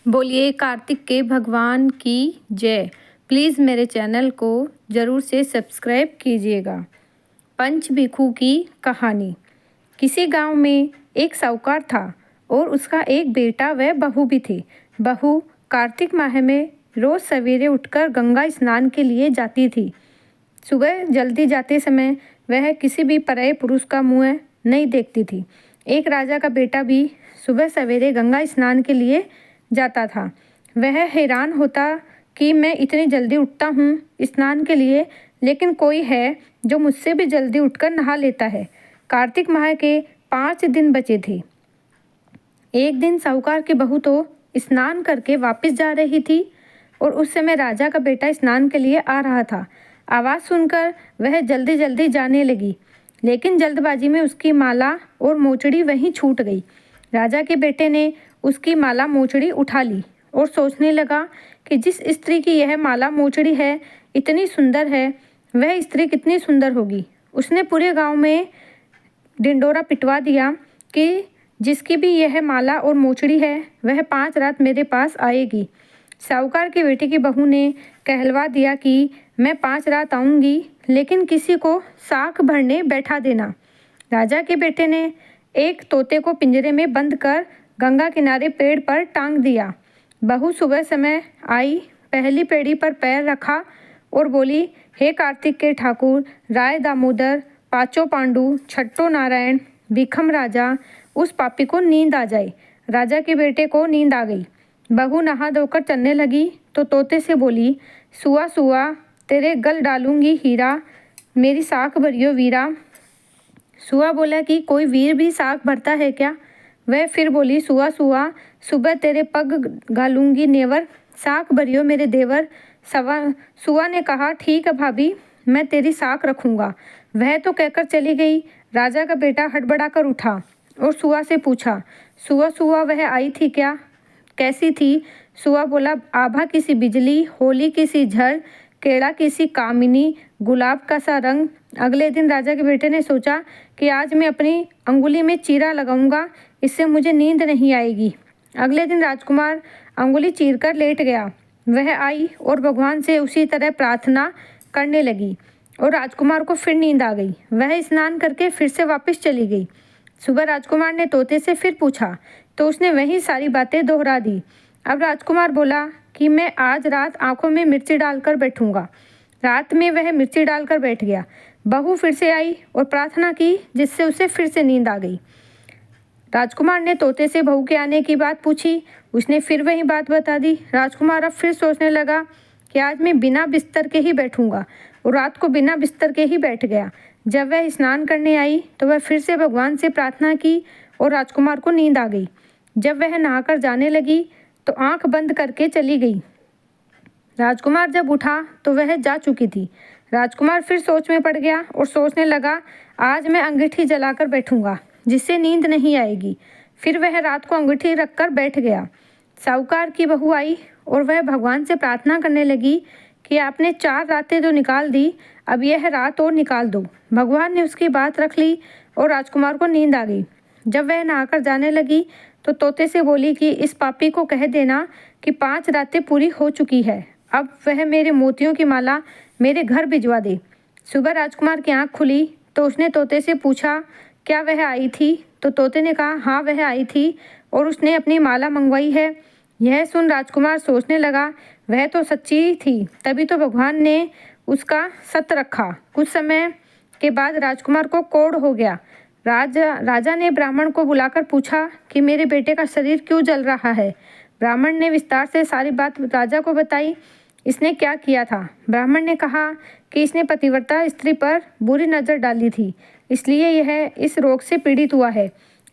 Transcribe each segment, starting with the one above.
बोलिए कार्तिक के भगवान की जय। प्लीज़ मेरे चैनल को ज़रूर से सब्सक्राइब कीजिएगा। पंच भिखू की कहानी। किसी गांव में एक साहूकार था और उसका एक बेटा व बहू भी थे। बहू कार्तिक माह में रोज़ सवेरे उठकर गंगा स्नान के लिए जाती थी। सुबह जल्दी जाते समय वह किसी भी पराये पुरुष का मुँह नहीं देखती थी। एक राजा का बेटा भी सुबह सवेरे गंगा स्नान के लिए जाता था। वह हैरान होता कि मैं इतनी जल्दी उठता हूँ स्नान के लिए, लेकिन कोई है जो मुझसे भी जल्दी उठकर नहा लेता है। कार्तिक माह के 5 दिन बचे थे। एक दिन साहूकार की बहू तो स्नान करके वापस जा रही थी और उस समय राजा का बेटा स्नान के लिए आ रहा था। आवाज़ सुनकर वह जल्दी जल्दी जाने लगी, लेकिन जल्दबाजी में उसकी माला और मोचड़ी वहीं छूट गई। राजा के बेटे ने उसकी माला मोचड़ी उठा ली और सोचने लगा कि जिस स्त्री की यह माला मोचड़ी है इतनी सुंदर है, वह स्त्री कितनी सुंदर होगी। उसने पूरे गांव में ढिंडोरा पिटवा दिया कि जिसकी भी यह माला और मोचड़ी है वह 5 रात मेरे पास आएगी। साहूकार की बेटी की बहू ने कहलवा दिया कि मैं 5 रात आऊँगी, लेकिन किसी को साख भरने बैठा देना। राजा के बेटे ने एक तोते को पिंजरे में बंद कर गंगा किनारे पेड़ पर टांग दिया। बहू सुबह समय आई, पहली पेड़ी पर पैर रखा और बोली, हे कार्तिक के ठाकुर, राय दामोदर, पाँचों पांडु, छठो नारायण, भीखम राजा, उस पापी को नींद आ जाए। राजा के बेटे को नींद आ गई। बहू नहा धोकर चलने लगी तो तोते से बोली, सुआ सुआ तेरे गल डालूंगी हीरा, मेरी साख भरियो वीरा। सुआ बोला कि कोई वीर भी साख भरता है क्या? वह फिर बोली, सुआ सुआ सुबह तेरे पग घालूंगी नेवर, साख भरियो मेरे देवर। सुआ ने कहा, ठीक है भाभी, मैं तेरी साख रखूंगा। वह तो कहकर चली गई। राजा का बेटा हड़बड़ा कर उठा और सुआ से पूछा, सुआ सुआ वह आई थी क्या? कैसी थी? सुआ बोला, आभा की सी बिजली, होली की सी झड़, केड़ा की सी कामिनी, गुलाब का सा रंग। अगले दिन राजा के बेटे ने सोचा कि आज मैं अपनी अंगुली में चीरा लगाऊंगा, इससे मुझे नींद नहीं आएगी। अगले दिन राजकुमार अंगुली चीरकर लेट गया। वह आई और भगवान से उसी तरह प्रार्थना करने लगी और राजकुमार को फिर नींद आ गई। वह स्नान करके फिर से वापस चली गई। सुबह राजकुमार ने तोते से फिर पूछा तो उसने वही सारी बातें दोहरा दी। अब राजकुमार बोला कि मैं आज रात आंखों में मिर्ची डालकर बैठूंगा। रात में वह मिर्ची डालकर बैठ गया। बहू फिर से आई और प्रार्थना की, जिससे उसे फिर से नींद आ गई। राजकुमार ने तोते से बहू के आने की बात पूछी। उसने फिर वही बात बता दी। राजकुमार अब फिर सोचने लगा कि आज मैं बिना बिस्तर के ही बैठूंगा और रात को बिना बिस्तर के ही बैठ गया। जब वह स्नान करने आई तो वह फिर से भगवान से प्रार्थना की और राजकुमार को नींद आ गई। जब वह नहाकर जाने लगी तो आंख बंद करके चली गई। राजकुमार जब उठा तो वह जा चुकी थी। राजकुमार फिर सोच में पड़ गया और सोचने लगा, आज मैं अंगीठी जलाकर बैठूंगा, जिससे नींद नहीं आएगी। फिर वह रात को अंगीठी रखकर बैठ गया। साहूकार की बहू आई और वह भगवान से प्रार्थना करने लगी कि आपने 4 रातें तो निकाल दी, अब यह रात और निकाल दो। भगवान ने उसकी बात रख ली और राजकुमार को नींद आ गई। जब वह नहाकर जाने लगी तो तोते से बोली कि इस पापी को कह देना कि 5 रातें पूरी हो चुकी है, अब वह मेरे मोतियों की माला मेरे घर भिजवा दे। सुबह राजकुमार की आंख खुली तो उसने तोते से पूछा, क्या वह आई थी? तो तोते ने कहा, हाँ वह आई थी और उसने अपनी माला मंगवाई है। यह सुन राजकुमार सोचने लगा, वह तो सच्ची थी, तभी तो भगवान ने उसका सत रखा। कुछ समय के बाद राजकुमार को कोढ़ हो गया। राजा ने ब्राह्मण को बुलाकर पूछा कि मेरे बेटे का शरीर क्यों जल रहा है। ब्राह्मण ने विस्तार से सारी बात राजा को बताई। इसने क्या किया था? ब्राह्मण ने कहा कि इसने पतिव्रता स्त्री पर बुरी नज़र डाली थी, इसलिए यह इस रोग से पीड़ित हुआ है।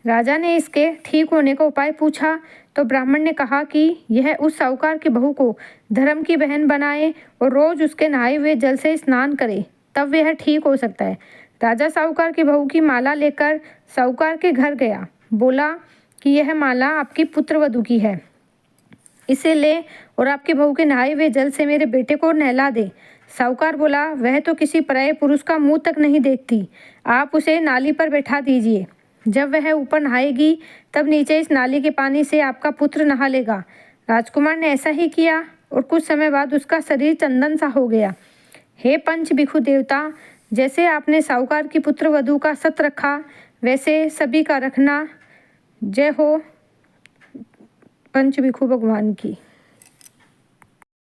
राजा ने इसके ठीक होने का उपाय पूछा तो ब्राह्मण ने कहा कि यह उस साहूकार की बहू को धर्म की बहन बनाए और रोज उसके नहाए हुए जल से स्नान करे, तब यह ठीक हो सकता है। राजा साहूकार की बहू की माला लेकर साहूकार के घर गया। बोला कि यह माला आपकी पुत्रवधू की है, इसे ले और आपकी बहू के नहाए हुए जल से मेरे बेटे को नहला दे। साहूकार बोला, वह तो किसी पराये पुरुष का मुंह तक नहीं देखती, आप उसे नाली पर बैठा दीजिए। जब वह ऊपर नहाएगी तब नीचे इस नाली के पानी से आपका पुत्र नहा लेगा। राजकुमार ने ऐसा ही किया और कुछ समय बाद उसका शरीर चंदन सा हो गया। हे पंच भिखु देवता, जैसे आपने साहूकार की पुत्र वधू का सत रखा वैसे सभी का रखना। जय हो पंच भिखु भगवान की।